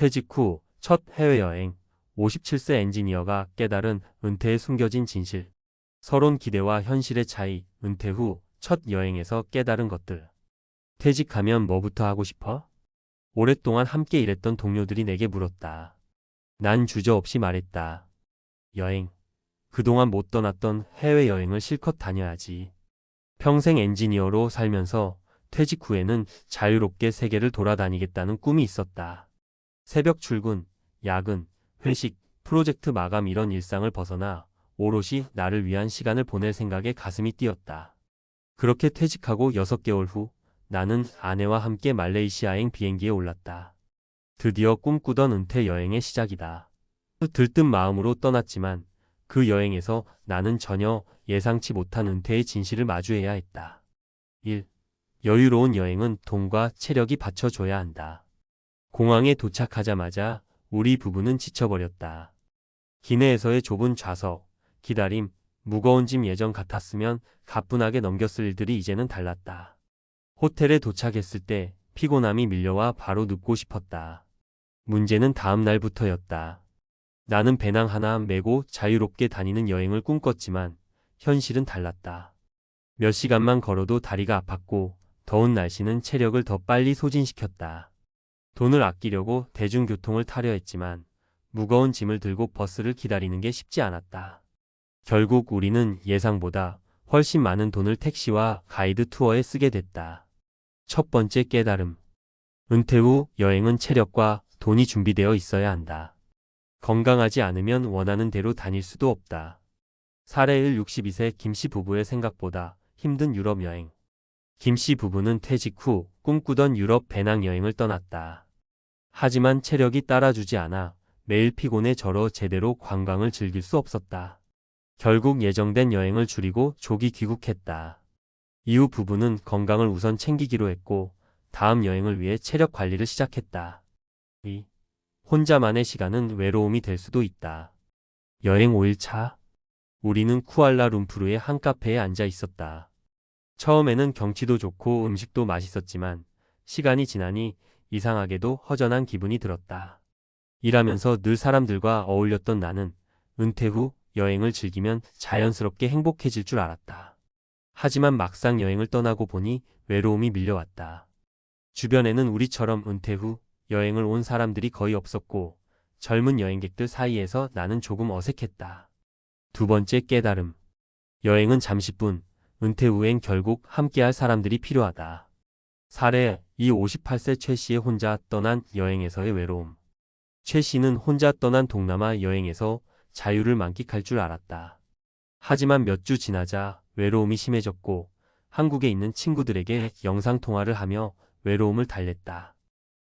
퇴직 후 첫 해외여행, 57세 엔지니어가 깨달은 은퇴에 숨겨진 진실. 서론 기대와 현실의 차이, 은퇴 후 첫 여행에서 깨달은 것들. 퇴직하면 뭐부터 하고 싶어? 오랫동안 함께 일했던 동료들이 내게 물었다. 난 주저없이 말했다. 여행. 그동안 못 떠났던 해외여행을 실컷 다녀야지. 평생 엔지니어로 살면서 퇴직 후에는 자유롭게 세계를 돌아다니겠다는 꿈이 있었다. 새벽 출근, 야근, 회식, 프로젝트 마감 이런 일상을 벗어나 오롯이 나를 위한 시간을 보낼 생각에 가슴이 뛰었다. 그렇게 퇴직하고 6개월 후 나는 아내와 함께 말레이시아행 비행기에 올랐다. 드디어 꿈꾸던 은퇴 여행의 시작이다. 들뜬 마음으로 떠났지만 그 여행에서 나는 전혀 예상치 못한 은퇴의 진실을 마주해야 했다. 1. 여유로운 여행은 돈과 체력이 받쳐줘야 한다. 공항에 도착하자마자 우리 부부는 지쳐버렸다. 기내에서의 좁은 좌석, 기다림, 무거운 짐 예전 같았으면 가뿐하게 넘겼을 일들이 이제는 달랐다. 호텔에 도착했을 때 피곤함이 밀려와 바로 눕고 싶었다. 문제는 다음 날부터였다. 나는 배낭 하나 메고 자유롭게 다니는 여행을 꿈꿨지만 현실은 달랐다. 몇 시간만 걸어도 다리가 아팠고 더운 날씨는 체력을 더 빨리 소진시켰다. 돈을 아끼려고 대중교통을 타려 했지만 무거운 짐을 들고 버스를 기다리는 게 쉽지 않았다. 결국 우리는 예상보다 훨씬 많은 돈을 택시와 가이드 투어에 쓰게 됐다. 첫 번째 깨달음. 은퇴 후 여행은 체력과 돈이 준비되어 있어야 한다. 건강하지 않으면 원하는 대로 다닐 수도 없다. 사례 1. 62세 김씨 부부의 생각보다 힘든 유럽 여행. 김씨 부부는 퇴직 후 꿈꾸던 유럽 배낭여행을 떠났다. 하지만 체력이 따라주지 않아 매일 피곤해 절어 제대로 관광을 즐길 수 없었다. 결국 예정된 여행을 줄이고 조기 귀국했다. 이후 부부는 건강을 우선 챙기기로 했고 다음 여행을 위해 체력 관리를 시작했다. 2. 혼자만의 시간은 외로움이 될 수도 있다. 여행 5일차. 우리는 쿠알라룸푸르의 한 카페에 앉아 있었다. 처음에는 경치도 좋고 음식도 맛있었지만 시간이 지나니 이상하게도 허전한 기분이 들었다. 일하면서 늘 사람들과 어울렸던 나는 은퇴 후 여행을 즐기면 자연스럽게 행복해질 줄 알았다. 하지만 막상 여행을 떠나고 보니 외로움이 밀려왔다. 주변에는 우리처럼 은퇴 후 여행을 온 사람들이 거의 없었고 젊은 여행객들 사이에서 나는 조금 어색했다. 두 번째 깨달음. 여행은 잠시뿐, 은퇴 후엔 결국 함께할 사람들이 필요하다. 사례 2. 58세 최 씨의 혼자 떠난 여행에서의 외로움. 최 씨는 혼자 떠난 동남아 여행에서 자유를 만끽할 줄 알았다. 하지만 몇 주 지나자 외로움이 심해졌고 한국에 있는 친구들에게 영상통화를 하며 외로움을 달랬다.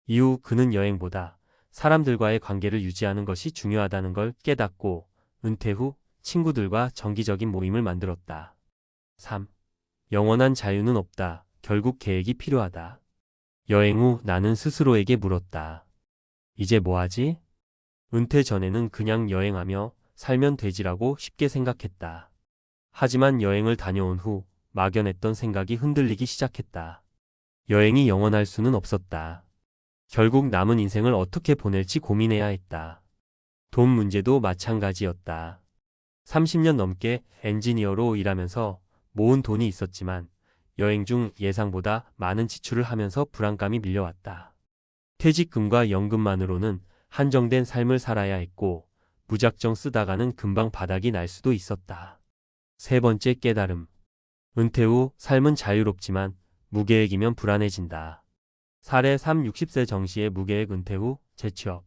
이후 그는 여행보다 사람들과의 관계를 유지하는 것이 중요하다는 걸 깨닫고 은퇴 후 친구들과 정기적인 모임을 만들었다. 3. 영원한 자유는 없다. 결국 계획이 필요하다. 여행 후 나는 스스로에게 물었다. 이제 뭐하지? 은퇴 전에는 그냥 여행하며 살면 되지라고 쉽게 생각했다. 하지만 여행을 다녀온 후 막연했던 생각이 흔들리기 시작했다. 여행이 영원할 수는 없었다. 결국 남은 인생을 어떻게 보낼지 고민해야 했다. 돈 문제도 마찬가지였다. 30년 넘게 엔지니어로 일하면서 모은 돈이 있었지만 여행 중 예상보다 많은 지출을 하면서 불안감이 밀려왔다. 퇴직금과 연금만으로는 한정된 삶을 살아야 했고 무작정 쓰다가는 금방 바닥이 날 수도 있었다. 세 번째 깨달음. 은퇴 후 삶은 자유롭지만 무계획이면 불안해진다. 사례 3. 60세 정씨의 무계획 은퇴 후 재취업.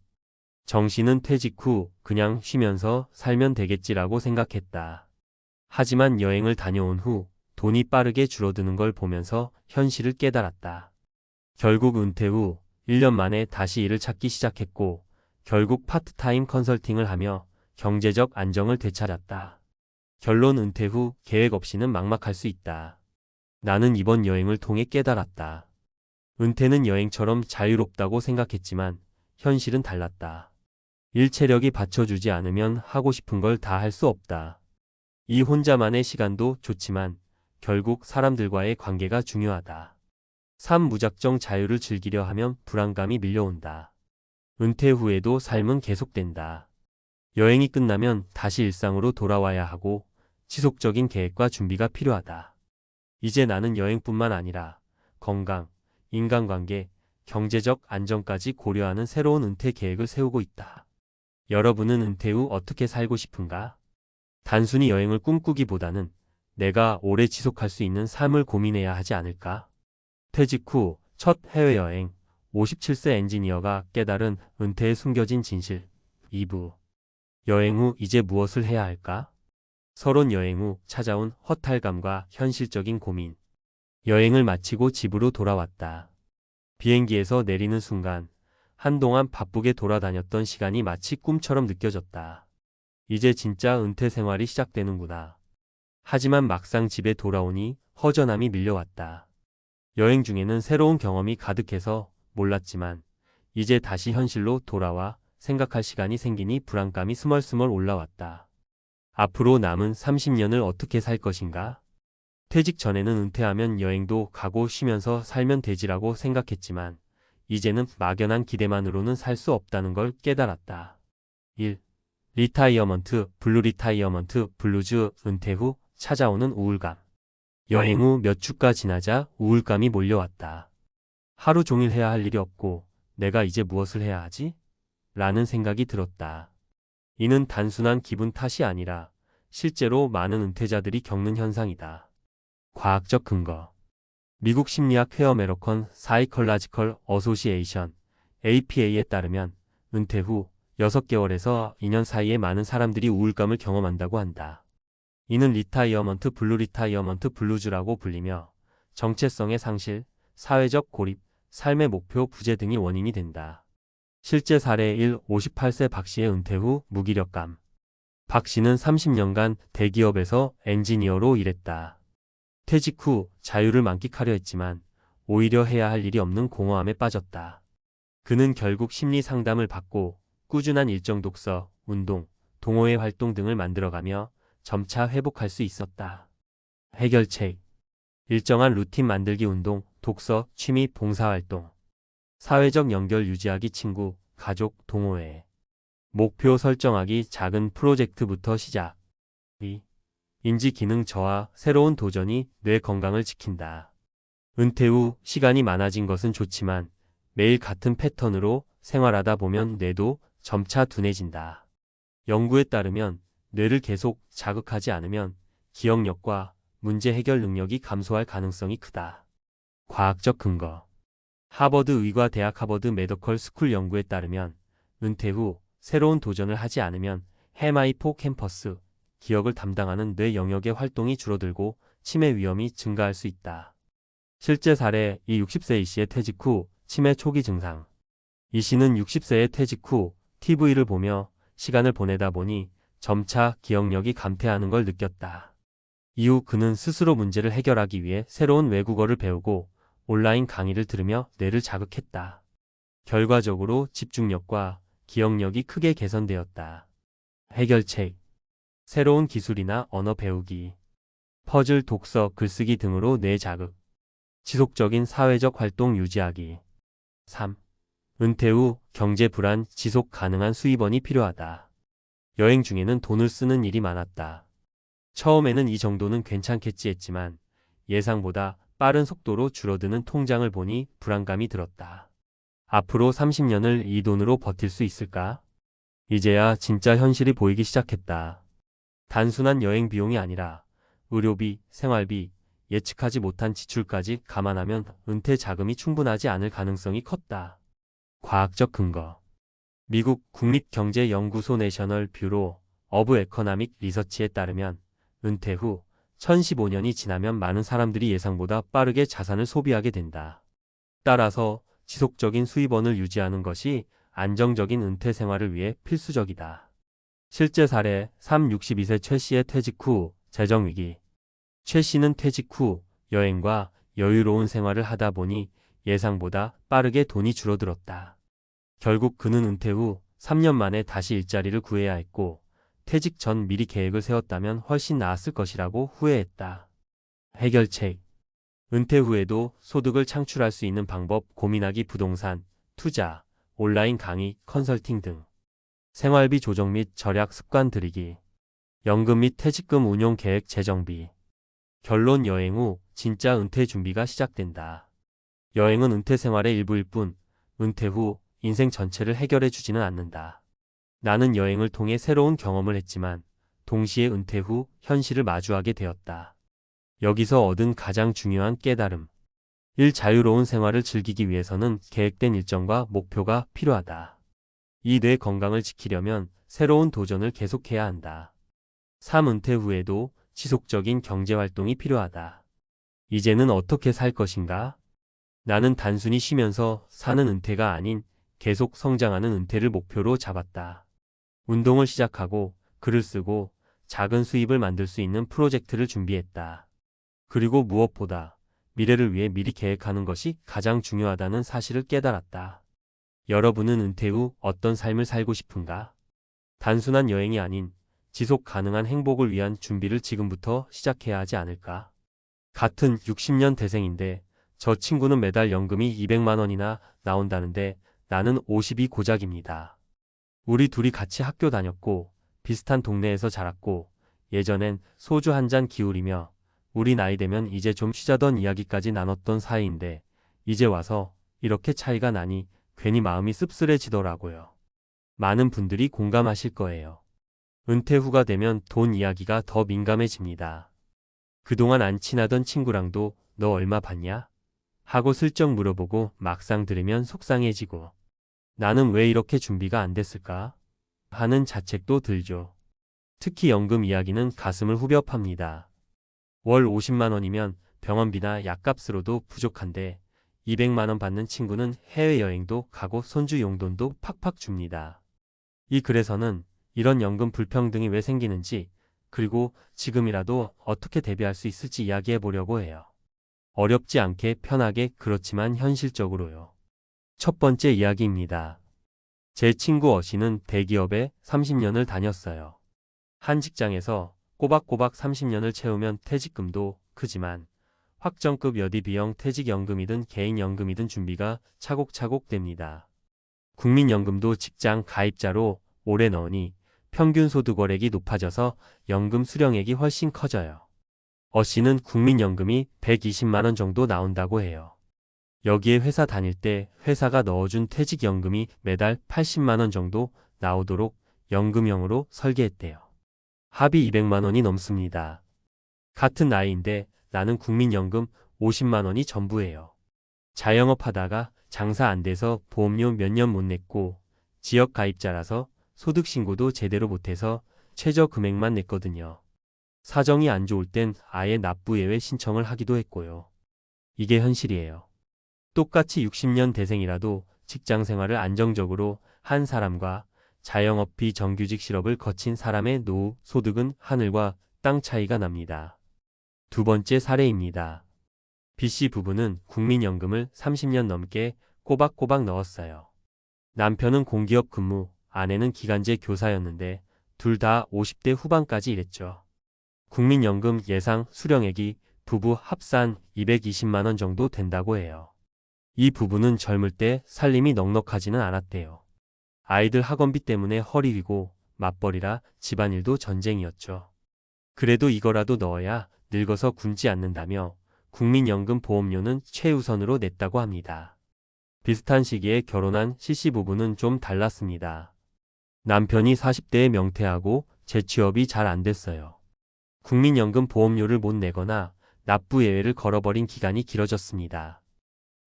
정씨는 퇴직 후 그냥 쉬면서 살면 되겠지라고 생각했다. 하지만 여행을 다녀온 후 돈이 빠르게 줄어드는 걸 보면서 현실을 깨달았다. 결국 은퇴 후 1년 만에 다시 일을 찾기 시작했고 결국 파트타임 컨설팅을 하며 경제적 안정을 되찾았다. 결론 은퇴 후 계획 없이는 막막할 수 있다. 나는 이번 여행을 통해 깨달았다. 은퇴는 여행처럼 자유롭다고 생각했지만 현실은 달랐다. 일체력이 받쳐주지 않으면 하고 싶은 걸 다 할 수 없다. 이 혼자만의 시간도 좋지만 결국 사람들과의 관계가 중요하다. 3. 무작정 자유를 즐기려 하면 불안감이 밀려온다. 은퇴 후에도 삶은 계속된다. 여행이 끝나면 다시 일상으로 돌아와야 하고 지속적인 계획과 준비가 필요하다. 이제 나는 여행뿐만 아니라 건강, 인간관계, 경제적 안정까지 고려하는 새로운 은퇴 계획을 세우고 있다. 여러분은 은퇴 후 어떻게 살고 싶은가? 단순히 여행을 꿈꾸기보다는 내가 오래 지속할 수 있는 삶을 고민해야 하지 않을까? 퇴직 후 첫 해외여행, 57세 엔지니어가 깨달은 은퇴에 숨겨진 진실. 2부. 여행 후 이제 무엇을 해야 할까? 서론 여행 후 찾아온 허탈감과 현실적인 고민. 여행을 마치고 집으로 돌아왔다. 비행기에서 내리는 순간 한동안 바쁘게 돌아다녔던 시간이 마치 꿈처럼 느껴졌다. 이제 진짜 은퇴 생활이 시작되는구나. 하지만 막상 집에 돌아오니 허전함이 밀려왔다. 여행 중에는 새로운 경험이 가득해서 몰랐지만 이제 다시 현실로 돌아와 생각할 시간이 생기니 불안감이 스멀스멀 올라왔다. 앞으로 남은 30년을 어떻게 살 것인가? 퇴직 전에는 은퇴하면 여행도 가고 쉬면서 살면 되지라고 생각했지만 이제는 막연한 기대만으로는 살 수 없다는 걸 깨달았다. 1. 리타이어먼트 블루즈 은퇴 후 찾아오는 우울감. 여행 후 몇 주가 지나자 우울감이 몰려왔다. 하루 종일 해야 할 일이 없고 내가 이제 무엇을 해야 하지? 라는 생각이 들었다. 이는 단순한 기분 탓이 아니라 실제로 많은 은퇴자들이 겪는 현상이다. 과학적 근거. 미국 심리학 회어 메로컨 사이컬라지컬 어소시에이션 APA에 따르면 은퇴 후 6개월에서 2년 사이에 많은 사람들이 우울감을 경험한다고 한다. 이는 리타이어먼트 블루즈라고 불리며 정체성의 상실, 사회적 고립, 삶의 목표 부재 등이 원인이 된다. 실제 사례 1. 58세 박 씨의 은퇴 후 무기력감. 박 씨는 30년간 대기업에서 엔지니어로 일했다. 퇴직 후 자유를 만끽하려 했지만 오히려 해야 할 일이 없는 공허함에 빠졌다. 그는 결국 심리 상담을 받고 꾸준한 일정 독서, 운동, 동호회 활동 등을 만들어가며 점차 회복할 수 있었다. 해결책. 일정한 루틴 만들기 운동, 독서, 취미, 봉사활동. 사회적 연결 유지하기 친구, 가족, 동호회. 목표 설정하기 작은 프로젝트부터 시작. 2. 인지 기능 저하, 새로운 도전이 뇌 건강을 지킨다. 은퇴 후 시간이 많아진 것은 좋지만 매일 같은 패턴으로 생활하다 보면 뇌도 점차 둔해진다. 연구에 따르면 뇌를 계속 자극하지 않으면 기억력과 문제 해결 능력이 감소할 가능성이 크다. 과학적 근거. 하버드 의과대학 하버드 메디컬 스쿨 연구에 따르면 은퇴 후 새로운 도전을 하지 않으면 해마이포 캠퍼스, 기억을 담당하는 뇌 영역의 활동이 줄어들고 치매 위험이 증가할 수 있다. 실제 사례 이 60세 이 씨의 퇴직 후 치매 초기 증상. 이 씨는 60세의 퇴직 후 TV를 보며 시간을 보내다 보니 점차 기억력이 감퇴하는 걸 느꼈다. 이후 그는 스스로 문제를 해결하기 위해 새로운 외국어를 배우고 온라인 강의를 들으며 뇌를 자극했다. 결과적으로 집중력과 기억력이 크게 개선되었다. 해결책. 새로운 기술이나 언어 배우기, 퍼즐, 독서, 글쓰기 등으로 뇌 자극. 지속적인 사회적 활동 유지하기. 3. 은퇴 후 경제 불안, 지속 가능한 수입원이 필요하다. 여행 중에는 돈을 쓰는 일이 많았다. 처음에는 이 정도는 괜찮겠지 했지만 예상보다 빠른 속도로 줄어드는 통장을 보니 불안감이 들었다. 앞으로 30년을 이 돈으로 버틸 수 있을까? 이제야 진짜 현실이 보이기 시작했다. 단순한 여행 비용이 아니라 의료비, 생활비, 예측하지 못한 지출까지 감안하면 은퇴 자금이 충분하지 않을 가능성이 컸다. 과학적 근거. 미국 국립경제연구소 내셔널 뷰로 어브 에커나믹 리서치에 따르면 은퇴 후 1015년이 지나면 많은 사람들이 예상보다 빠르게 자산을 소비하게 된다. 따라서 지속적인 수입원을 유지하는 것이 안정적인 은퇴 생활을 위해 필수적이다. 실제 사례 3. 62세 최 씨의 퇴직 후 재정위기. 최 씨는 퇴직 후 여행과 여유로운 생활을 하다 보니 예상보다 빠르게 돈이 줄어들었다. 결국 그는 은퇴 후 3년 만에 다시 일자리를 구해야 했고 퇴직 전 미리 계획을 세웠다면 훨씬 나았을 것이라고 후회했다. 해결책. 은퇴 후에도 소득을 창출할 수 있는 방법 고민하기 부동산, 투자, 온라인 강의, 컨설팅 등 생활비 조정 및 절약 습관 들이기, 연금 및 퇴직금 운용 계획 재정비. 결론 여행 후 진짜 은퇴 준비가 시작된다. 여행은 은퇴 생활의 일부일 뿐, 은퇴 후 인생 전체를 해결해 주지는 않는다. 나는 여행을 통해 새로운 경험을 했지만, 동시에 은퇴 후 현실을 마주하게 되었다. 여기서 얻은 가장 중요한 깨달음. 1. 자유로운 생활을 즐기기 위해서는 계획된 일정과 목표가 필요하다. 2. 뇌 건강을 지키려면 새로운 도전을 계속해야 한다. 3. 은퇴 후에도 지속적인 경제활동이 필요하다. 이제는 어떻게 살 것인가? 나는 단순히 쉬면서 사는 은퇴가 아닌 계속 성장하는 은퇴를 목표로 잡았다. 운동을 시작하고 글을 쓰고 작은 수입을 만들 수 있는 프로젝트를 준비했다. 그리고 무엇보다 미래를 위해 미리 계획하는 것이 가장 중요하다는 사실을 깨달았다. 여러분은 은퇴 후 어떤 삶을 살고 싶은가? 단순한 여행이 아닌 지속 가능한 행복을 위한 준비를 지금부터 시작해야 하지 않을까? 같은 60년 대생인데 저 친구는 매달 연금이 200만 원이나 나온다는데 나는 50이 고작입니다. 우리 둘이 같이 학교 다녔고 비슷한 동네에서 자랐고 예전엔 소주 한 잔 기울이며 우리 나이 되면 이제 좀 쉬자던 이야기까지 나눴던 사이인데 이제 와서 이렇게 차이가 나니 괜히 마음이 씁쓸해지더라고요. 많은 분들이 공감하실 거예요. 은퇴 후가 되면 돈 이야기가 더 민감해집니다. 그동안 안 친하던 친구랑도 너 얼마 받냐? 하고 슬쩍 물어보고 막상 들으면 속상해지고 나는 왜 이렇게 준비가 안 됐을까? 하는 자책도 들죠. 특히 연금 이야기는 가슴을 후벼 팝니다. 월 50만 원이면 병원비나 약값으로도 부족한데 200만 원 받는 친구는 해외여행도 가고 손주 용돈도 팍팍 줍니다. 이 글에서는 이런 연금 불평등이 왜 생기는지 그리고 지금이라도 어떻게 대비할 수 있을지 이야기해 보려고 해요. 어렵지 않게 편하게 그렇지만 현실적으로요. 첫 번째 이야기입니다. 제 친구 어씨는 대기업에 30년을 다녔어요. 한 직장에서 꼬박꼬박 30년을 채우면 퇴직금도 크지만 확정급 여디비용 퇴직연금이든 개인연금이든 준비가 차곡차곡 됩니다. 국민연금도 직장 가입자로 오래 넣으니 평균 소득월액이 높아져서 연금 수령액이 훨씬 커져요. 어씨는 국민연금이 120만 원 정도 나온다고 해요. 여기에 회사 다닐 때 회사가 넣어준 퇴직연금이 매달 80만 원 정도 나오도록 연금형으로 설계했대요. 합이 200만 원이 넘습니다. 같은 나이인데 나는 국민연금 50만 원이 전부예요. 자영업하다가 장사 안 돼서 보험료 몇 년 못 냈고 지역 가입자라서 소득신고도 제대로 못해서 최저 금액만 냈거든요. 사정이 안 좋을 땐 아예 납부예외 신청을 하기도 했고요. 이게 현실이에요. 똑같이 60년 대생이라도 직장 생활을 안정적으로 한 사람과 자영업 비정규직 실업을 거친 사람의 노후 소득은 하늘과 땅 차이가 납니다. 두 번째 사례입니다. B씨 부부는 국민연금을 30년 넘게 꼬박꼬박 넣었어요. 남편은 공기업 근무, 아내는 기간제 교사였는데 둘 다 50대 후반까지 일했죠. 국민연금 예상 수령액이 부부 합산 220만 원 정도 된다고 해요. 이 부부는 젊을 때 살림이 넉넉하지는 않았대요. 아이들 학원비 때문에 허리 휘고 맞벌이라 집안일도 전쟁이었죠. 그래도 이거라도 넣어야 늙어서 굶지 않는다며 국민연금 보험료는 최우선으로 냈다고 합니다. 비슷한 시기에 결혼한 C씨 부부는 좀 달랐습니다. 남편이 40대에 명퇴하고 재취업이 잘 안 됐어요. 국민연금 보험료를 못 내거나 납부 예외를 걸어버린 기간이 길어졌습니다.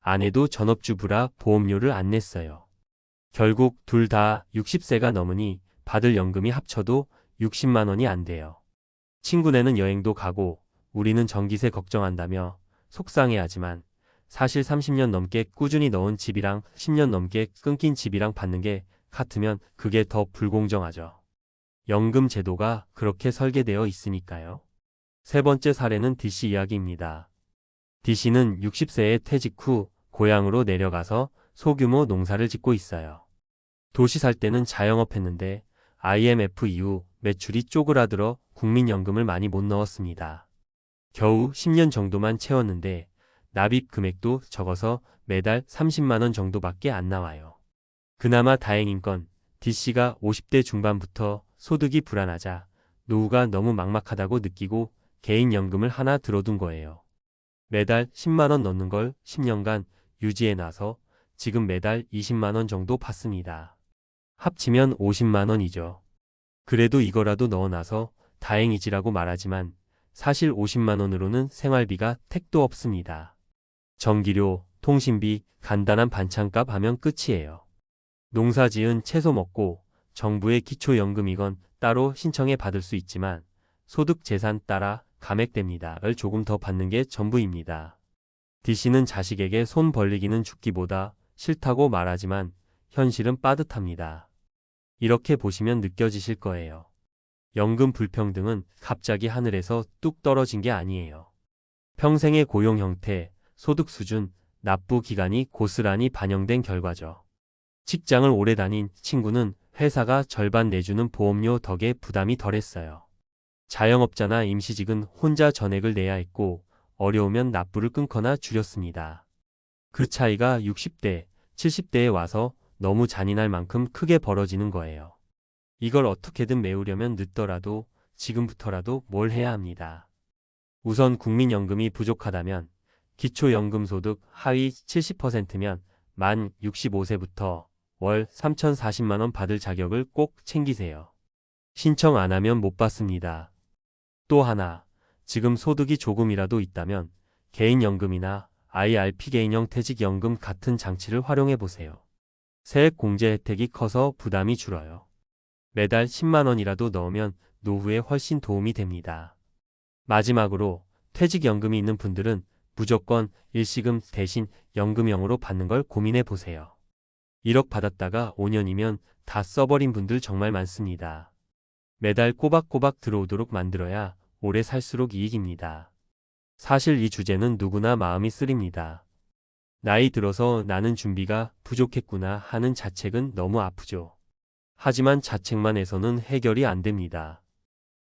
아내도 전업주부라 보험료를 안 냈어요. 결국 둘 다 60세가 넘으니 받을 연금이 합쳐도 60만 원이 안 돼요. 친구네는 여행도 가고 우리는 전기세 걱정한다며 속상해하지만 사실 30년 넘게 꾸준히 넣은 집이랑 10년 넘게 끊긴 집이랑 받는 게 같으면 그게 더 불공정하죠. 연금 제도가 그렇게 설계되어 있으니까요. 세 번째 사례는 D씨 이야기입니다. D씨는 60세에 퇴직 후 고향으로 내려가서 소규모 농사를 짓고 있어요. 도시 살 때는 자영업했는데 IMF 이후 매출이 쪼그라들어 국민연금을 많이 못 넣었습니다. 겨우 10년 정도만 채웠는데 납입 금액도 적어서 매달 30만 원 정도밖에 안 나와요. 그나마 다행인 건 D씨가 50대 중반부터 소득이 불안하자 노후가 너무 막막하다고 느끼고 개인연금을 하나 들어둔 거예요. 매달 10만 원 넣는 걸 10년간 유지해 놔서 지금 매달 20만 원 정도 받습니다. 합치면 50만 원이죠. 그래도 이거라도 넣어놔서 다행이지라고 말하지만 사실 50만 원으로는 생활비가 택도 없습니다. 전기료, 통신비, 간단한 반찬값 하면 끝이에요. 농사지은 채소 먹고 정부의 기초연금이건 따로 신청해 받을 수 있지만 소득 재산 따라 감액됩니다.를 조금 더 받는 게 전부입니다. D씨는 자식에게 손 벌리기는 죽기보다 싫다고 말하지만 현실은 빠듯합니다. 이렇게 보시면 느껴지실 거예요. 연금 불평등은 갑자기 하늘에서 뚝 떨어진 게 아니에요. 평생의 고용 형태, 소득 수준, 납부 기간이 고스란히 반영된 결과죠. 직장을 오래 다닌 친구는 회사가 절반 내주는 보험료 덕에 부담이 덜했어요. 자영업자나 임시직은 혼자 전액을 내야 했고 어려우면 납부를 끊거나 줄였습니다. 그 차이가 60대, 70대에 와서 너무 잔인할 만큼 크게 벌어지는 거예요. 이걸 어떻게든 메우려면 늦더라도 지금부터라도 뭘 해야 합니다. 우선 국민연금이 부족하다면 기초연금소득 하위 70%면 만 65세부터 월 3,040만 원 받을 자격을 꼭 챙기세요. 신청 안 하면 못 받습니다. 또 하나, 지금 소득이 조금이라도 있다면 개인연금이나 IRP 개인형 퇴직연금 같은 장치를 활용해 보세요. 세액 공제 혜택이 커서 부담이 줄어요. 매달 10만 원이라도 넣으면 노후에 훨씬 도움이 됩니다. 마지막으로 퇴직연금이 있는 분들은 무조건 일시금 대신 연금형으로 받는 걸 고민해 보세요. 1억 받았다가 5년이면 다 써버린 분들 정말 많습니다. 매달 꼬박꼬박 들어오도록 만들어야 오래 살수록 이익입니다. 사실 이 주제는 누구나 마음이 쓰립니다. 나이 들어서 나는 준비가 부족했구나 하는 자책은 너무 아프죠. 하지만 자책만 해서는 해결이 안 됩니다.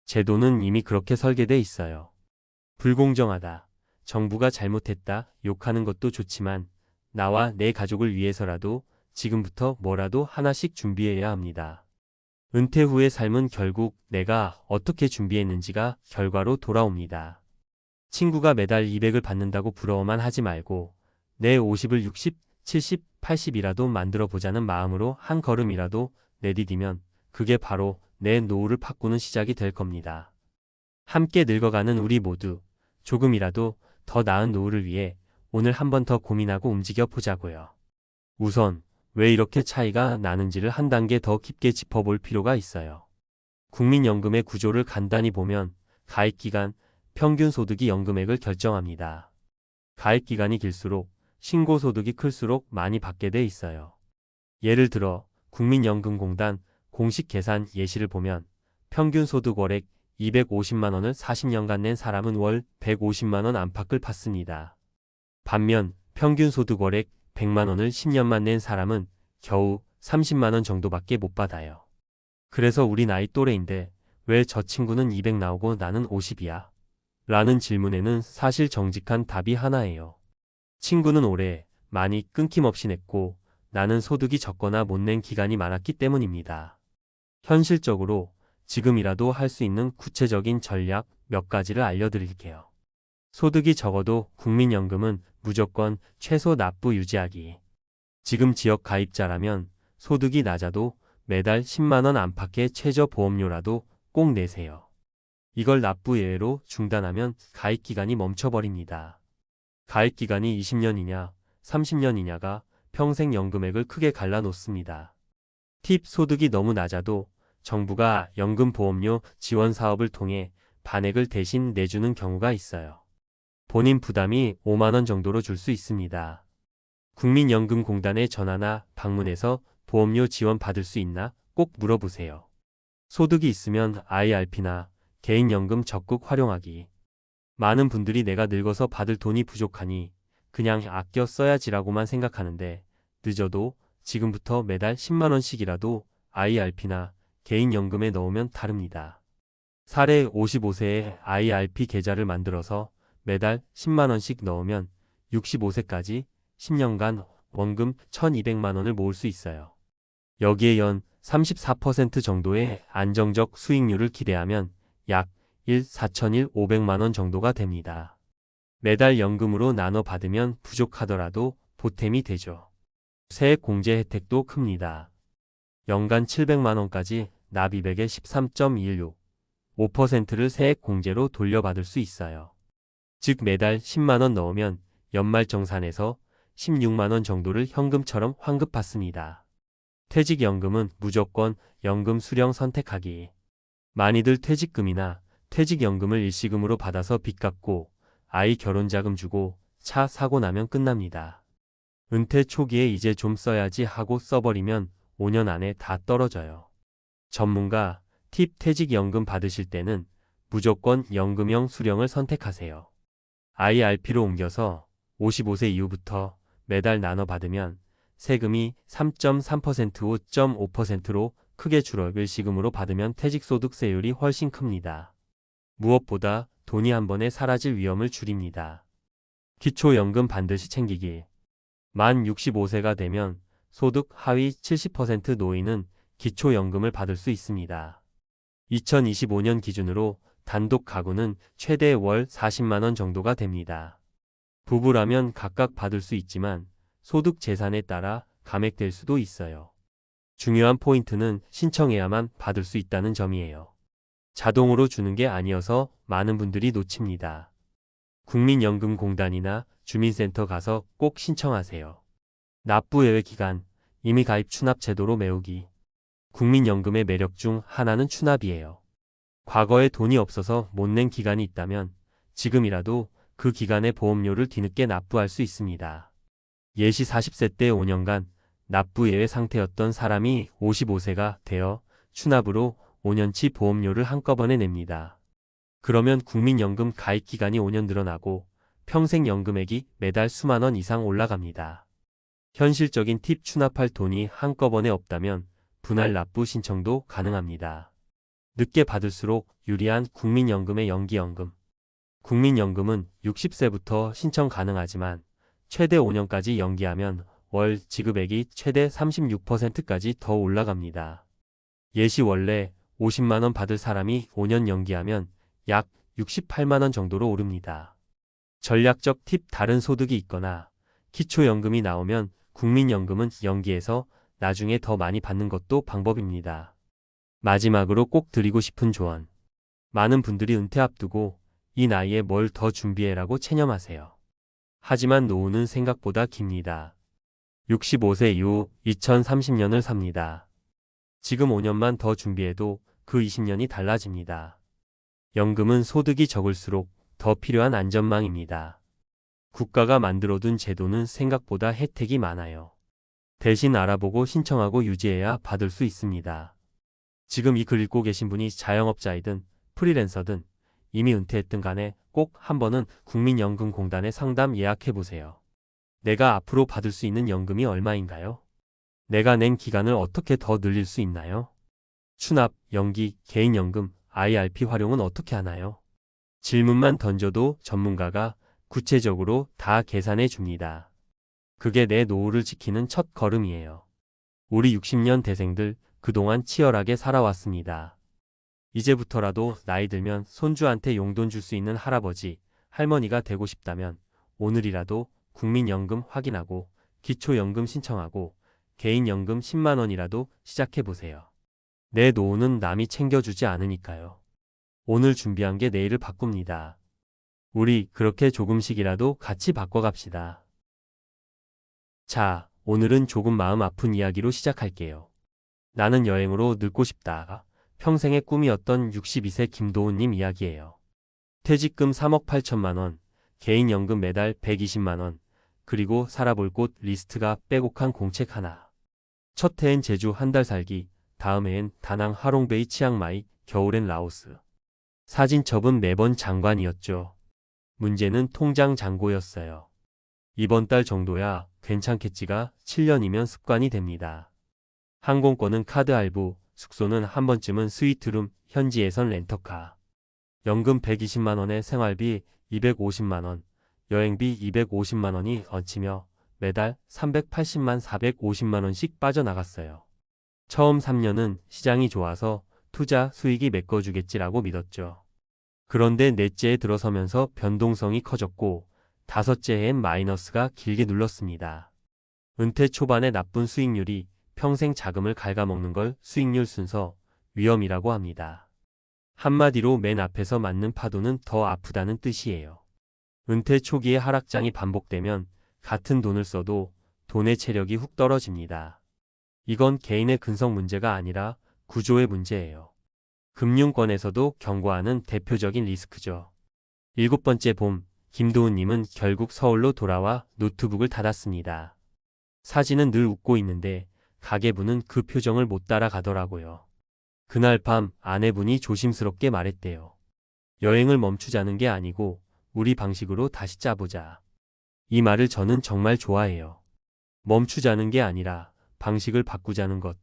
제도는 이미 그렇게 설계돼 있어요. 불공정하다, 정부가 잘못했다 욕하는 것도 좋지만 나와 내 가족을 위해서라도 지금부터 뭐라도 하나씩 준비해야 합니다. 은퇴 후의 삶은 결국 내가 어떻게 준비했는지가 결과로 돌아옵니다. 친구가 매달 200을 받는다고 부러워만 하지 말고 내 50을 60, 70, 80이라도 만들어 보자는 마음으로 한 걸음이라도 내디디면 그게 바로 내 노후를 바꾸는 시작이 될 겁니다. 함께 늙어가는 우리 모두 조금이라도 더 나은 노후를 위해 오늘 한 번 더 고민하고 움직여 보자고요. 우선 왜 이렇게 차이가 나는지를 한 단계 더 깊게 짚어볼 필요가 있어요. 국민연금의 구조를 간단히 보면 가입기간, 평균 소득이 연금액을 결정합니다. 가입기간이 길수록 신고소득이 클수록 많이 받게 돼 있어요. 예를 들어 국민연금공단 공식 계산 예시를 보면 평균 소득 월액 250만 원을 40년간 낸 사람은 월 150만 원 안팎을 받습니다. 반면 평균 소득 월액 100만 원을 10년만 낸 사람은 겨우 30만 원 정도밖에 못 받아요. 그래서 우리 나이 또래인데 왜 저 친구는 200 나오고 나는 50이야? 라는 질문에는 사실 정직한 답이 하나예요. 친구는 오래 많이 끊김없이 냈고 나는 소득이 적거나 못 낸 기간이 많았기 때문입니다. 현실적으로 지금이라도 할 수 있는 구체적인 전략 몇 가지를 알려드릴게요. 소득이 적어도 국민연금은 무조건 최소 납부 유지하기. 지금 지역 가입자라면 소득이 낮아도 매달 10만 원 안팎의 최저보험료라도 꼭 내세요. 이걸 납부 예외로 중단하면 가입기간이 멈춰버립니다. 가입기간이 20년이냐 30년이냐가 평생 연금액을 크게 갈라놓습니다. 팁: 소득이 너무 낮아도 정부가 연금보험료 지원 사업을 통해 반액을 대신 내주는 경우가 있어요. 본인 부담이 5만 원 정도로 줄 수 있습니다. 국민연금공단에 전화나 방문해서 보험료 지원 받을 수 있나 꼭 물어보세요. 소득이 있으면 IRP나 개인연금 적극 활용하기. 많은 분들이 내가 늙어서 받을 돈이 부족하니 그냥 아껴 써야지라고만 생각하는데 늦어도 지금부터 매달 10만 원씩이라도 IRP나 개인연금에 넣으면 다릅니다. 사례: 55세에 IRP 계좌를 만들어서 매달 10만 원씩 넣으면 65세까지 10년간 원금 1,200만 원을 모을 수 있어요. 여기에 연 34% 정도의 안정적 수익률을 기대하면 약 4,500만 원 정도가 됩니다. 매달 연금으로 나눠 받으면 부족하더라도 보탬이 되죠. 세액 공제 혜택도 큽니다. 연간 700만 원까지 납입액의 13.16, 5%를 세액 공제로 돌려받을 수 있어요. 즉 매달 10만 원 넣으면 연말정산에서 16만 원 정도를 현금처럼 환급받습니다. 퇴직연금은 무조건 연금 수령 선택하기. 많이들 퇴직금이나 퇴직연금을 일시금으로 받아서 빚 갚고 아이 결혼자금 주고 차 사고 나면 끝납니다. 은퇴 초기에 이제 좀 써야지 하고 써버리면 5년 안에 다 떨어져요. 전문가 팁 퇴직연금 받으실 때는 무조건 연금형 수령을 선택하세요. IRP로 옮겨서 55세 이후부터 매달 나눠 받으면 세금이 3.3%, 5.5%로 크게 줄어 일시금으로 받으면 퇴직소득세율이 훨씬 큽니다. 무엇보다 돈이 한 번에 사라질 위험을 줄입니다. 기초연금 반드시 챙기기. 만 65세가 되면 소득 하위 70% 노인은 기초연금을 받을 수 있습니다. 2025년 기준으로 단독 가구는 최대 월 40만 원 정도가 됩니다. 부부라면 각각 받을 수 있지만 소득 재산에 따라 감액될 수도 있어요. 중요한 포인트는 신청해야만 받을 수 있다는 점이에요. 자동으로 주는 게 아니어서 많은 분들이 놓칩니다. 국민연금공단이나 주민센터 가서 꼭 신청하세요. 납부 예외 기간, 이미 가입 추납 제도로 메우기. 국민연금의 매력 중 하나는 추납이에요. 과거에 돈이 없어서 못 낸 기간이 있다면 지금이라도 그 기간의 보험료를 뒤늦게 납부할 수 있습니다. 예시 40세 때 5년간 납부 예외 상태였던 사람이 55세가 되어 추납으로 5년치 보험료를 한꺼번에 냅니다. 그러면 국민연금 가입 기간이 5년 늘어나고 평생연금액이 매달 수만 원 이상 올라갑니다. 현실적인 팁 추납할 돈이 한꺼번에 없다면 분할 납부 신청도 가능합니다. 늦게 받을수록 유리한 국민연금의 연기연금. 국민연금은 60세부터 신청 가능하지만 최대 5년까지 연기하면 월 지급액이 최대 36%까지 더 올라갑니다. 예시 원래 50만 원 받을 사람이 5년 연기하면 약 68만 원 정도로 오릅니다. 전략적 팁 다른 소득이 있거나 기초연금이 나오면 국민연금은 연기해서 나중에 더 많이 받는 것도 방법입니다. 마지막으로 꼭 드리고 싶은 조언. 많은 분들이 은퇴 앞두고 이 나이에 뭘 더 준비해라고 체념하세요. 하지만 노후는 생각보다 깁니다. 65세 이후 2030년을 삽니다. 지금 5년만 더 준비해도 그 20년이 달라집니다. 연금은 소득이 적을수록 더 필요한 안전망입니다. 국가가 만들어둔 제도는 생각보다 혜택이 많아요. 대신 알아보고 신청하고 유지해야 받을 수 있습니다. 지금 이 글 읽고 계신 분이 자영업자이든 프리랜서든 이미 은퇴했든 간에 꼭 한 번은 국민연금공단에 상담 예약해보세요. 내가 앞으로 받을 수 있는 연금이 얼마인가요? 내가 낸 기간을 어떻게 더 늘릴 수 있나요? 추납, 연기, 개인연금, IRP 활용은 어떻게 하나요? 질문만 던져도 전문가가 구체적으로 다 계산해 줍니다. 그게 내 노후를 지키는 첫 걸음이에요. 우리 60년 대생들 그동안 치열하게 살아왔습니다. 이제부터라도 나이 들면 손주한테 용돈 줄 수 있는 할아버지, 할머니가 되고 싶다면 오늘이라도 국민연금 확인하고 기초연금 신청하고 개인연금 10만 원이라도 시작해보세요. 내 노후는 남이 챙겨주지 않으니까요. 오늘 준비한 게 내일을 바꿉니다. 우리 그렇게 조금씩이라도 같이 바꿔갑시다. 자, 오늘은 조금 마음 아픈 이야기로 시작할게요. 나는 여행으로 늙고 싶다. 평생의 꿈이었던 62세 김도훈님 이야기예요. 퇴직금 3억 8천만 원, 개인연금 매달 120만 원, 그리고 살아볼 곳 리스트가 빼곡한 공책 하나. 첫 해엔 제주 한 달 살기, 다음 해엔 다낭 하롱베이 치앙마이, 겨울엔 라오스. 사진첩은 매번 장관이었죠. 문제는 통장 잔고였어요. 이번 달 정도야 괜찮겠지가 7년이면 습관이 됩니다. 항공권은 카드 할부, 숙소는 한 번쯤은 스위트룸, 현지에선 렌터카. 연금 120만 원에 생활비 250만 원, 여행비 250만 원이 얹히며 매달 380만 450만 원씩 빠져나갔어요. 처음 3년은 시장이 좋아서 투자 수익이 메꿔주겠지라고 믿었죠. 그런데 넷째에 들어서면서 변동성이 커졌고 다섯째엔 마이너스가 길게 눌렀습니다. 은퇴 초반의 나쁜 수익률이 평생 자금을 갉아먹는 걸 수익률 순서 위험이라고 합니다. 한마디로 맨 앞에서 맞는 파도는 더 아프다는 뜻이에요. 은퇴 초기에 하락장이 반복되면 같은 돈을 써도 돈의 체력이 훅 떨어집니다. 이건 개인의 근성 문제가 아니라 구조의 문제예요. 금융권에서도 경고하는 대표적인 리스크죠. 7번째 봄, 김도훈님은 결국 서울로 돌아와 노트북을 닫았습니다. 사진은 늘 웃고 있는데 가계부는 그 표정을 못 따라가더라고요. 그날 밤 아내분이 조심스럽게 말했대요. 여행을 멈추자는 게 아니고 우리 방식으로 다시 짜보자. 이 말을 저는 정말 좋아해요. 멈추자는 게 아니라 방식을 바꾸자는 것.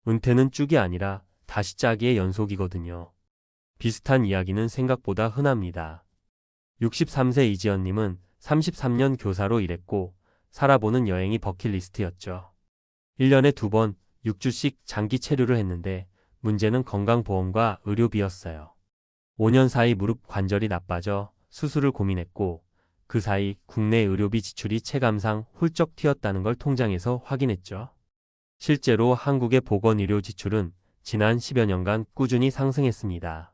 은퇴는 쭉이 아니라 다시 짜기의 연속이거든요. 비슷한 이야기는 생각보다 흔합니다. 63세 이지연님은 33년 교사로 일했고 살아보는 여행이 버킷리스트였죠. 1년에 2번 6주씩 장기 체류를 했는데 문제는 건강보험과 의료비였어요. 5년 사이 무릎 관절이 나빠져 수술을 고민했고 그 사이 국내 의료비 지출이 체감상 훌쩍 튀었다는 걸 통장에서 확인했죠. 실제로 한국의 보건의료 지출은 지난 10여 년간 꾸준히 상승했습니다.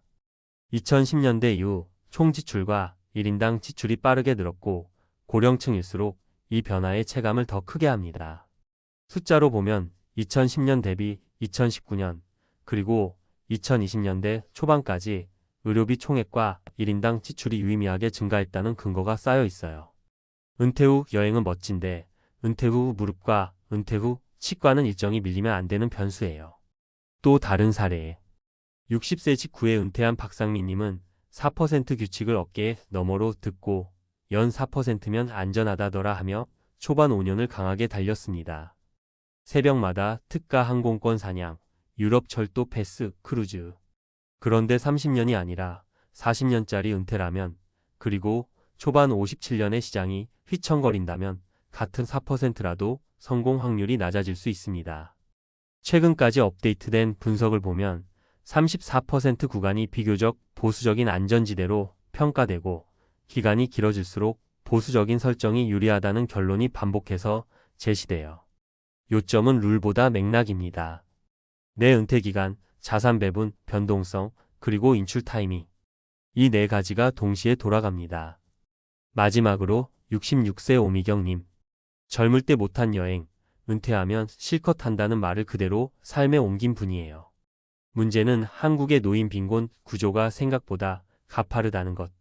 2010년대 이후 총 지출과 1인당 지출이 빠르게 늘었고 고령층일수록 이 변화의 체감을 더 크게 합니다. 숫자로 보면 2010년 대비 2019년 그리고 2020년대 초반까지 의료비 총액과 1인당 지출이 유의미하게 증가했다는 근거가 쌓여 있어요. 은퇴 후 여행은 멋진데 은퇴 후 무릎과 은퇴 후 치과는 일정이 밀리면 안 되는 변수예요. 또 다른 사례. 60세 직후에 은퇴한 박상민님은 4% 규칙을 어깨에 너머로 듣고 연 4%면 안전하다더라 하며 초반 5년을 강하게 달렸습니다. 새벽마다 특가 항공권 사냥, 유럽 철도 패스, 크루즈. 그런데 30년이 아니라 40년짜리 은퇴라면 그리고 초반 57년의 시장이 휘청거린다면 같은 4%라도 성공 확률이 낮아질 수 있습니다. 최근까지 업데이트된 분석을 보면 34% 구간이 비교적 보수적인 안전지대로 평가되고 기간이 길어질수록 보수적인 설정이 유리하다는 결론이 반복해서 제시돼요. 요점은 룰보다 맥락입니다. 내 은퇴 기간, 자산 배분, 변동성, 그리고 인출 타이밍. 이 네 가지가 동시에 돌아갑니다. 마지막으로 66세 오미경님. 젊을 때 못한 여행, 은퇴하면 실컷 한다는 말을 그대로 삶에 옮긴 분이에요. 문제는 한국의 노인 빈곤 구조가 생각보다 가파르다는 것.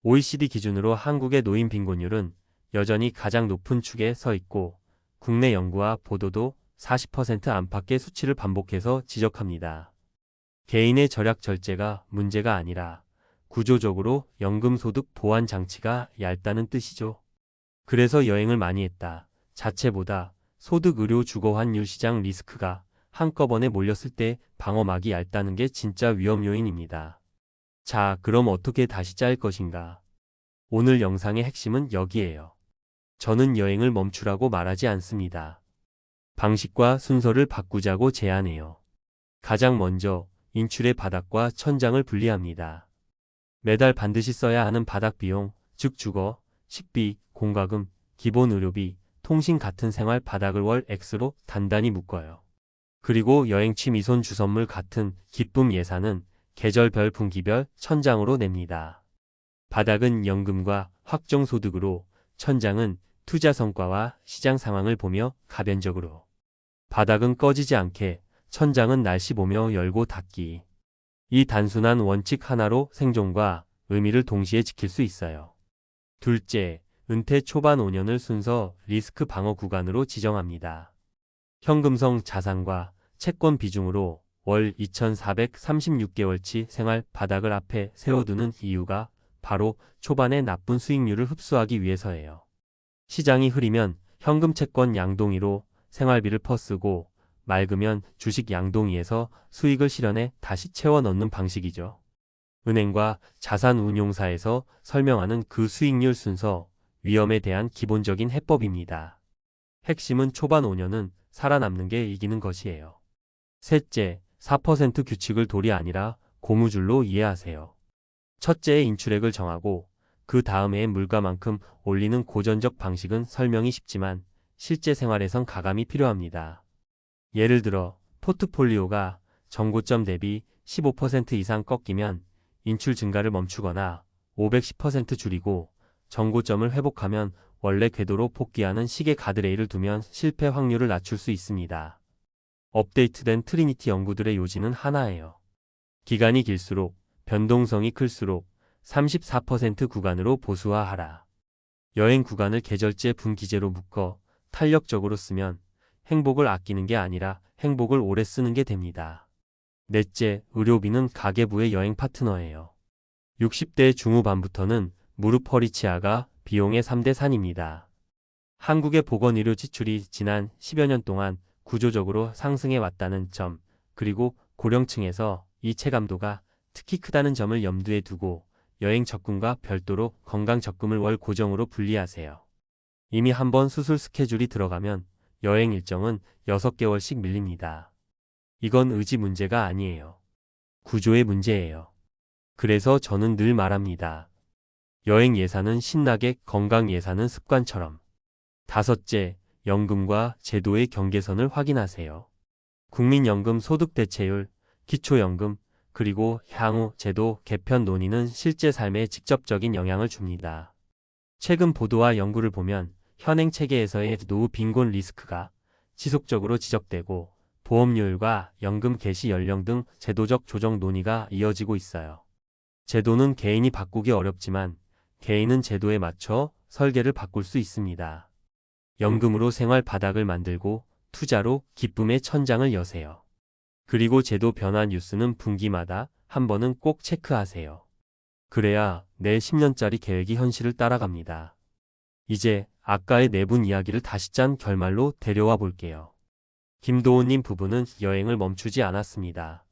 OECD 기준으로 한국의 노인 빈곤율은 여전히 가장 높은 축에 서 있고 국내 연구와 보도도 40% 안팎의 수치를 반복해서 지적합니다. 개인의 절약 절제가 문제가 아니라 구조적으로 연금소득 보완 장치가 얇다는 뜻이죠. 그래서 여행을 많이 했다 자체보다 소득 의료 주거 환율 시장 리스크가 한꺼번에 몰렸을 때 방어막이 얇다는 게 진짜 위험 요인입니다. 자, 그럼 어떻게 다시 짤 것인가? 오늘 영상의 핵심은 여기에요. 저는 여행을 멈추라고 말하지 않습니다. 방식과 순서를 바꾸자고 제안해요. 가장 먼저 인출의 바닥과 천장을 분리합니다. 매달 반드시 써야 하는 바닥 비용, 즉 주거, 식비, 공과금, 기본 의료비, 통신 같은 생활 바닥을 월 X로 단단히 묶어요. 그리고 여행 취미 손 주선물 같은 기쁨 예산은 계절별 분기별 천장으로 냅니다. 바닥은 연금과 확정소득으로, 천장은 투자 성과와 시장 상황을 보며 가변적으로. 바닥은 꺼지지 않게, 천장은 날씨 보며 열고 닫기. 이 단순한 원칙 하나로 생존과 의미를 동시에 지킬 수 있어요. 둘째, 은퇴 초반 5년을 순서 리스크 방어 구간으로 지정합니다. 현금성 자산과 채권 비중으로 월 2,436개월치 생활 바닥을 앞에 세워두는 이유가 바로 초반의 나쁜 수익률을 흡수하기 위해서예요. 시장이 흐리면 현금 채권 양동이로 생활비를 퍼쓰고 맑으면 주식 양동이에서 수익을 실현해 다시 채워 넣는 방식이죠. 은행과 자산운용사에서 설명하는 그 수익률 순서, 위험에 대한 기본적인 해법입니다. 핵심은 초반 5년은 살아남는 게 이기는 것이에요. 셋째, 4% 규칙을 돌이 아니라 고무줄로 이해하세요. 첫째, 인출액을 정하고 그 다음에 물가만큼 올리는 고전적 방식은 설명이 쉽지만 실제 생활에선 가감이 필요합니다. 예를 들어 포트폴리오가 정고점 대비 15% 이상 꺾이면 인출 증가를 멈추거나 510% 줄이고 정고점을 회복하면 원래 궤도로 복귀하는 시계 가드레일을 두면 실패 확률을 낮출 수 있습니다. 업데이트된 트리니티 연구들의 요지는 하나예요. 기간이 길수록 변동성이 클수록 34% 구간으로 보수화하라. 여행 구간을 계절제 분기제로 묶어 탄력적으로 쓰면 행복을 아끼는 게 아니라 행복을 오래 쓰는 게 됩니다. 넷째, 의료비는 가계부의 여행 파트너예요. 60대 중후반부터는 무릎 허리 치아가 비용의 3대 산입니다. 한국의 보건의료 지출이 지난 10여 년 동안 구조적으로 상승해 왔다는 점, 그리고 고령층에서 이 체감도가 특히 크다는 점을 염두에 두고 여행 적금과 별도로 건강 적금을 월 고정으로 분리하세요. 이미 한번 수술 스케줄이 들어가면 여행 일정은 6개월씩 밀립니다. 이건 의지 문제가 아니에요. 구조의 문제예요. 그래서 저는 늘 말합니다. 여행 예산은 신나게, 건강 예산은 습관처럼. 다섯째, 연금과 제도의 경계선을 확인하세요. 국민연금 소득 대체율, 기초연금, 그리고 향후 제도 개편 논의는 실제 삶에 직접적인 영향을 줍니다. 최근 보도와 연구를 보면 현행 체계에서의 노후 빈곤 리스크가 지속적으로 지적되고 보험료율과 연금 개시 연령 등 제도적 조정 논의가 이어지고 있어요. 제도는 개인이 바꾸기 어렵지만 개인은 제도에 맞춰 설계를 바꿀 수 있습니다. 연금으로 생활 바닥을 만들고 투자로 기쁨의 천장을 여세요. 그리고 제도 변화 뉴스는 분기마다 한 번은 꼭 체크하세요. 그래야 내 10년짜리 계획이 현실을 따라갑니다. 이제 아까의 네 분 이야기를 다시 짠 결말로 데려와 볼게요. 김도훈님 부부는 여행을 멈추지 않았습니다.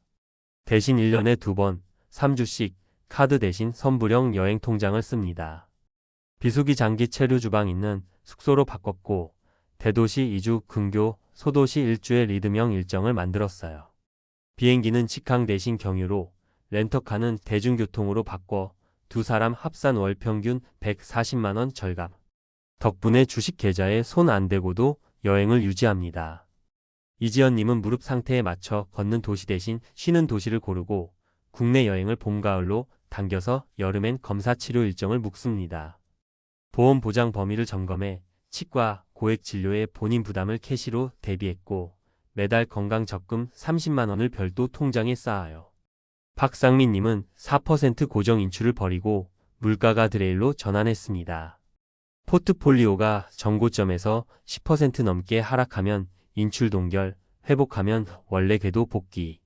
대신 1년에 2번, 3주씩 카드 대신 선불형 여행 통장을 씁니다. 비수기 장기 체류 주방 있는 숙소로 바꿨고 대도시 2주 근교, 소도시 1주의 리듬형 일정을 만들었어요. 비행기는 직항 대신 경유로, 렌터카는 대중교통으로 바꿔 두 사람 합산 월 평균 140만 원 절감. 덕분에 주식 계좌에 손 안 대고도 여행을 유지합니다. 이지연님은 무릎 상태에 맞춰 걷는 도시 대신 쉬는 도시를 고르고 국내 여행을 봄, 가을로 당겨서 여름엔 검사 치료 일정을 묶습니다. 보험 보장 범위를 점검해 치과, 고액 진료에 본인 부담을 캐시로 대비했고 매달 건강 적금 30만 원을 별도 통장에 쌓아요. 박상민님은 4% 고정 인출을 버리고 물가 가드레일로 전환했습니다. 포트폴리오가 정고점에서 10% 넘게 하락하면 인출 동결, 회복하면 원래 궤도 복귀.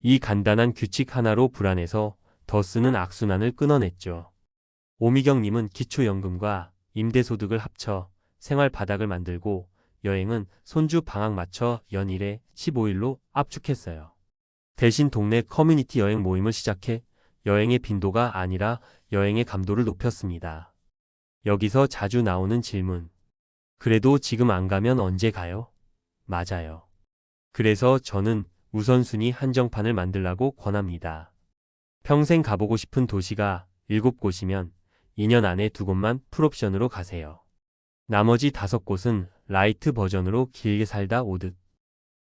이 간단한 규칙 하나로 불안해서 더 쓰는 악순환을 끊어냈죠. 오미경님은 기초연금과 임대소득을 합쳐 생활 바닥을 만들고 여행은 손주 방학 맞춰 연일에 15일로 압축했어요. 대신 동네 커뮤니티 여행 모임을 시작해 여행의 빈도가 아니라 여행의 감도를 높였습니다. 여기서 자주 나오는 질문. 그래도 지금 안 가면 언제 가요? 맞아요. 그래서 저는 우선순위 한정판을 만들라고 권합니다. 평생 가보고 싶은 도시가 7곳이면 2년 안에 2곳만 풀옵션으로 가세요. 나머지 5곳은 라이트 버전으로 길게 살다 오듯.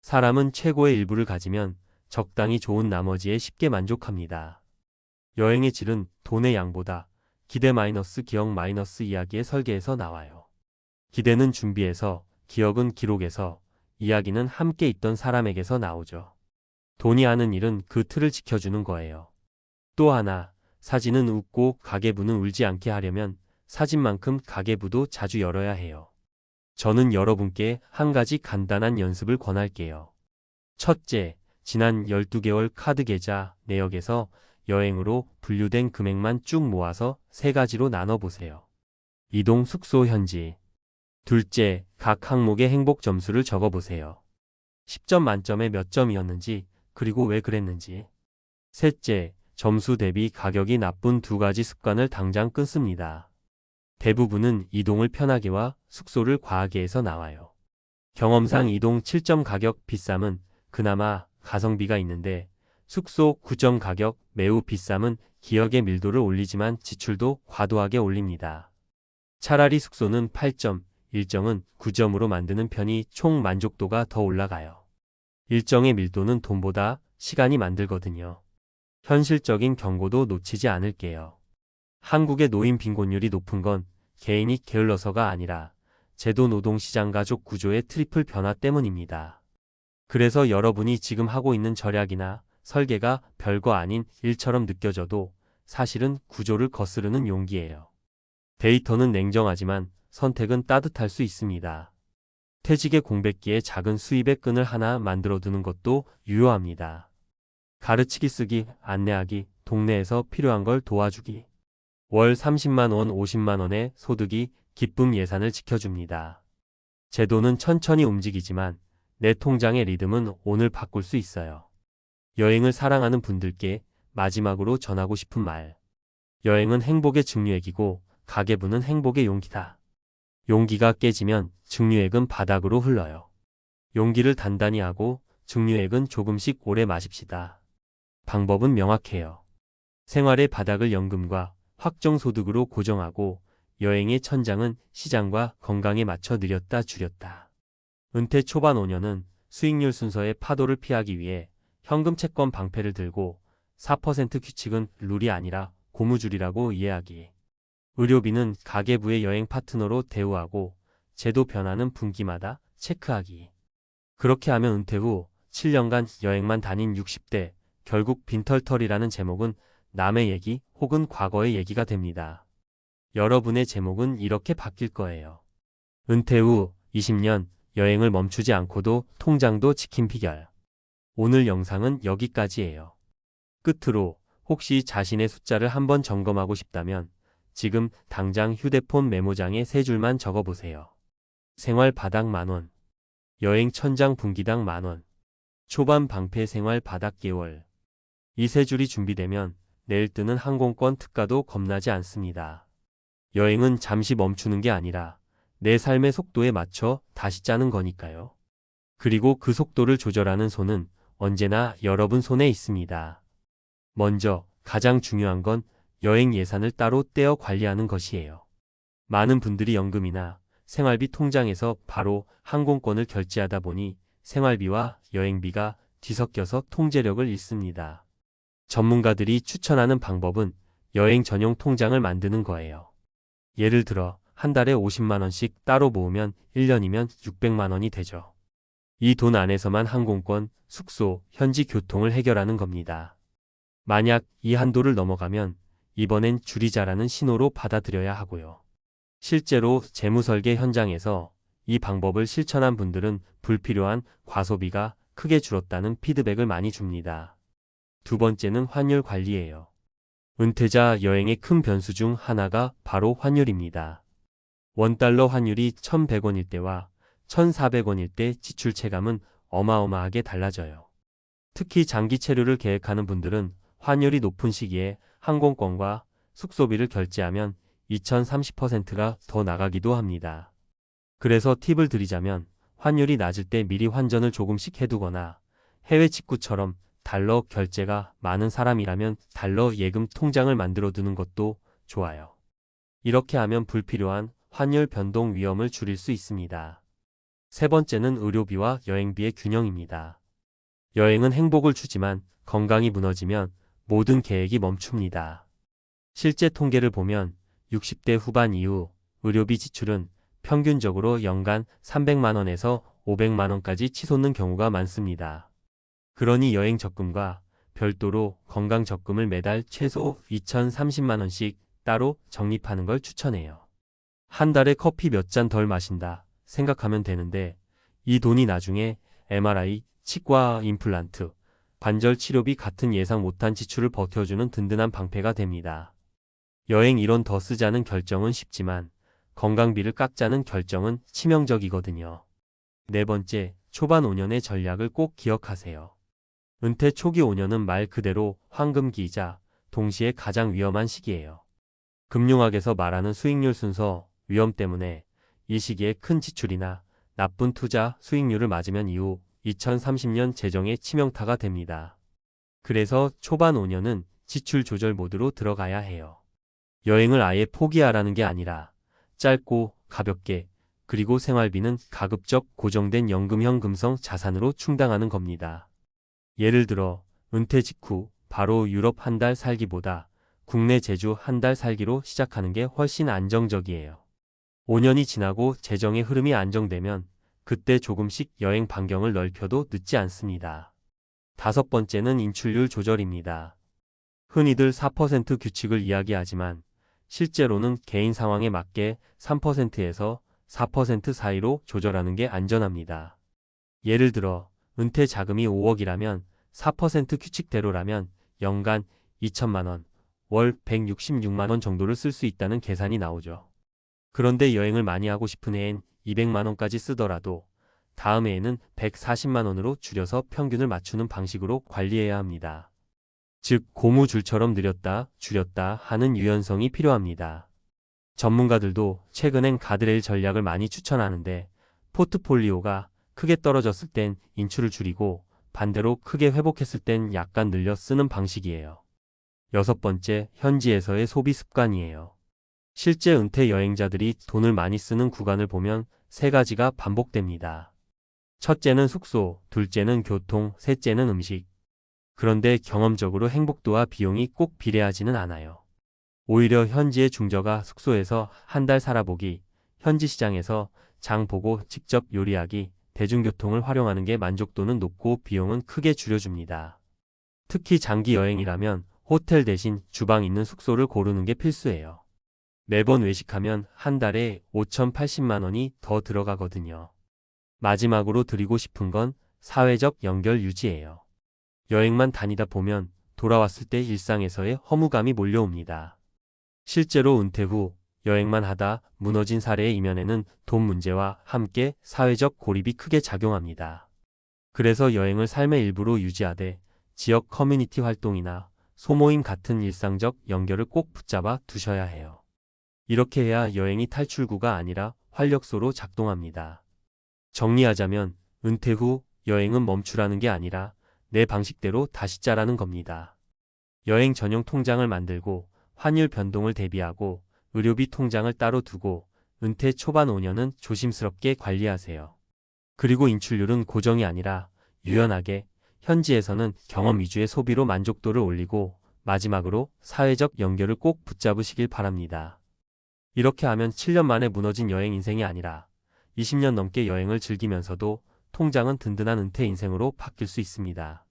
사람은 최고의 일부를 가지면 적당히 좋은 나머지에 쉽게 만족합니다. 여행의 질은 돈의 양보다 기대 마이너스 기억 마이너스 이야기의 설계에서 나와요. 기대는 준비에서, 기억은 기록에서, 이야기는 함께 있던 사람에게서 나오죠. 돈이 하는 일은 그 틀을 지켜주는 거예요. 또 하나, 사진은 웃고 가계부는 울지 않게 하려면 사진만큼 가계부도 자주 열어야 해요. 저는 여러분께 한 가지 간단한 연습을 권할게요. 첫째, 지난 12개월 카드 계좌 내역에서 여행으로 분류된 금액만 쭉 모아서 3가지로 나눠보세요. 이동, 숙소, 현지. 둘째, 각 항목의 행복 점수를 적어보세요. 10점 만점에 몇 점이었는지, 그리고 왜 그랬는지. 셋째, 점수 대비 가격이 나쁜 2가지 습관을 당장 끊습니다. 대부분은 이동을 편하게와 숙소를 과하게 해서 나와요. 경험상 이동 7점 가격 비쌈은 그나마 가성비가 있는데 숙소 구정 가격 매우 비쌈은 기억의 밀도를 올리지만 지출도 과도하게 올립니다. 차라리 숙소는 8점, 일정은 9점으로 만드는 편이 총 만족도가 더 올라가요. 일정의 밀도는 돈보다 시간이 만들거든요. 현실적인 경고도 놓치지 않을게요. 한국의 노인 빈곤율이 높은 건 개인이 게을러서가 아니라 제도 노동시장 가족 구조의 트리플 변화 때문입니다. 그래서 여러분이 지금 하고 있는 절약이나 설계가 별거 아닌 일처럼 느껴져도 사실은 구조를 거스르는 용기예요. 데이터는 냉정하지만 선택은 따뜻할 수 있습니다. 퇴직의 공백기에 작은 수입의 끈을 하나 만들어두는 것도 유효합니다. 가르치기 쓰기, 안내하기, 동네에서 필요한 걸 도와주기. 월 30만 원, 50만 원의 소득이 기쁨 예산을 지켜줍니다. 제도는 천천히 움직이지만 내 통장의 리듬은 오늘 바꿀 수 있어요. 여행을 사랑하는 분들께 마지막으로 전하고 싶은 말. 여행은 행복의 증류액이고 가계부는 행복의 용기다. 용기가 깨지면 증류액은 바닥으로 흘러요. 용기를 단단히 하고 증류액은 조금씩 오래 마십시다. 방법은 명확해요. 생활의 바닥을 연금과 확정소득으로 고정하고 여행의 천장은 시장과 건강에 맞춰 늘렸다 줄였다. 은퇴 초반 5년은 수익률 순서의 파도를 피하기 위해 현금 채권 방패를 들고 4% 규칙은 룰이 아니라 고무줄이라고 이해하기. 의료비는 가계부의 여행 파트너로 대우하고 제도 변화는 분기마다 체크하기. 그렇게 하면 은퇴 후 7년간 여행만 다닌 60대 결국 빈털털이라는 제목은 남의 얘기 혹은 과거의 얘기가 됩니다. 여러분의 제목은 이렇게 바뀔 거예요. 은퇴 후 20년 여행을 멈추지 않고도 통장도 지킨 비결. 오늘 영상은 여기까지예요. 끝으로 혹시 자신의 숫자를 한번 점검하고 싶다면 지금 당장 휴대폰 메모장에 3줄만 적어보세요. 생활 바닥 만원, 여행 천장 분기당 만원, 초반 방패 생활 바닥 개월. 이 3줄이 준비되면 내일 뜨는 항공권 특가도 겁나지 않습니다. 여행은 잠시 멈추는 게 아니라 내 삶의 속도에 맞춰 다시 짜는 거니까요. 그리고 그 속도를 조절하는 손은 언제나 여러분 손에 있습니다. 먼저 가장 중요한 건 여행 예산을 따로 떼어 관리하는 것이에요. 많은 분들이 연금이나 생활비 통장에서 바로 항공권을 결제하다 보니 생활비와 여행비가 뒤섞여서 통제력을 잃습니다. 전문가들이 추천하는 방법은 여행 전용 통장을 만드는 거예요. 예를 들어 한 달에 50만 원씩 따로 모으면 1년이면 600만 원이 되죠. 이 돈 안에서만 항공권, 숙소, 현지 교통을 해결하는 겁니다. 만약 이 한도를 넘어가면 이번엔 줄이자라는 신호로 받아들여야 하고요. 실제로 재무설계 현장에서 이 방법을 실천한 분들은 불필요한 과소비가 크게 줄었다는 피드백을 많이 줍니다. 두 번째는 환율 관리예요. 은퇴자 여행의 큰 변수 중 하나가 바로 환율입니다. 원달러 환율이 1,100원일 때와 1,400원일 때 지출 체감은 어마어마하게 달라져요. 특히 장기 체류를 계획하는 분들은 환율이 높은 시기에 항공권과 숙소비를 결제하면 2030%가 더 나가기도 합니다. 그래서 팁을 드리자면 환율이 낮을 때 미리 환전을 조금씩 해두거나 해외 직구처럼 달러 결제가 많은 사람이라면 달러 예금 통장을 만들어 두는 것도 좋아요. 이렇게 하면 불필요한 환율 변동 위험을 줄일 수 있습니다. 세 번째는 의료비와 여행비의 균형입니다. 여행은 행복을 주지만 건강이 무너지면 모든 계획이 멈춥니다. 실제 통계를 보면 60대 후반 이후 의료비 지출은 평균적으로 연간 300만 원에서 500만 원까지 치솟는 경우가 많습니다. 그러니 여행 적금과 별도로 건강 적금을 매달 최소 2,030만 원씩 따로 적립하는 걸 추천해요. 한 달에 커피 몇 잔 덜 마신다 생각하면 되는데 이 돈이 나중에 MRI, 치과 임플란트, 관절 치료비 같은 예상 못한 지출을 버텨주는 든든한 방패가 됩니다. 여행 1원 더 쓰자는 결정은 쉽지만 건강비를 깎자는 결정은 치명적이거든요. 네 번째, 초반 5년의 전략을 꼭 기억하세요. 은퇴 초기 5년은 말 그대로 황금기이자 동시에 가장 위험한 시기예요. 금융학에서 말하는 수익률 순서 위험 때문에 이 시기에 큰 지출이나 나쁜 투자 수익률을 맞으면 이후 2030년 재정의 치명타가 됩니다. 그래서 초반 5년은 지출 조절 모드로 들어가야 해요. 여행을 아예 포기하라는 게 아니라 짧고 가볍게, 그리고 생활비는 가급적 고정된 연금형 금성 자산으로 충당하는 겁니다. 예를 들어 은퇴 직후 바로 유럽 한 달 살기보다 국내 제주 한 달 살기로 시작하는 게 훨씬 안정적이에요. 5년이 지나고 재정의 흐름이 안정되면 그때 조금씩 여행 반경을 넓혀도 늦지 않습니다. 다섯 번째는 인출률 조절입니다. 흔히들 4% 규칙을 이야기하지만 실제로는 개인 상황에 맞게 3%에서 4% 사이로 조절하는 게 안전합니다. 예를 들어 은퇴 자금이 5억이라면 4% 규칙대로라면 연간 2천만 원, 월 166만 원 정도를 쓸 수 있다는 계산이 나오죠. 그런데 여행을 많이 하고 싶은 해엔 200만 원까지 쓰더라도 다음 해에는 140만 원으로 줄여서 평균을 맞추는 방식으로 관리해야 합니다. 즉 고무줄처럼 늘렸다 줄였다 하는 유연성이 필요합니다. 전문가들도 최근엔 가드레일 전략을 많이 추천하는데 포트폴리오가 크게 떨어졌을 땐 인출을 줄이고 반대로 크게 회복했을 땐 약간 늘려 쓰는 방식이에요. 여섯 번째, 현지에서의 소비 습관이에요. 실제 은퇴 여행자들이 돈을 많이 쓰는 구간을 보면 세 가지가 반복됩니다. 첫째는 숙소, 둘째는 교통, 셋째는 음식. 그런데 경험적으로 행복도와 비용이 꼭 비례하지는 않아요. 오히려 현지의 중저가 숙소에서 한 달 살아보기, 현지 시장에서 장 보고 직접 요리하기, 대중교통을 활용하는 게 만족도는 높고 비용은 크게 줄여줍니다. 특히 장기 여행이라면 호텔 대신 주방 있는 숙소를 고르는 게 필수예요. 매번 외식하면 한 달에 5,080만 원이 더 들어가거든요. 마지막으로 드리고 싶은 건 사회적 연결 유지예요. 여행만 다니다 보면 돌아왔을 때 일상에서의 허무감이 몰려옵니다. 실제로 은퇴 후 여행만 하다 무너진 사례의 이면에는 돈 문제와 함께 사회적 고립이 크게 작용합니다. 그래서 여행을 삶의 일부로 유지하되 지역 커뮤니티 활동이나 소모임 같은 일상적 연결을 꼭 붙잡아 두셔야 해요. 이렇게 해야 여행이 탈출구가 아니라 활력소로 작동합니다. 정리하자면 은퇴 후 여행은 멈추라는 게 아니라 내 방식대로 다시 짜라는 겁니다. 여행 전용 통장을 만들고 환율 변동을 대비하고 의료비 통장을 따로 두고 은퇴 초반 5년은 조심스럽게 관리하세요. 그리고 인출률은 고정이 아니라 유연하게, 현지에서는 경험 위주의 소비로 만족도를 올리고 마지막으로 사회적 연결을 꼭 붙잡으시길 바랍니다. 이렇게 하면 7년 만에 무너진 여행 인생이 아니라 20년 넘게 여행을 즐기면서도 통장은 든든한 은퇴 인생으로 바뀔 수 있습니다.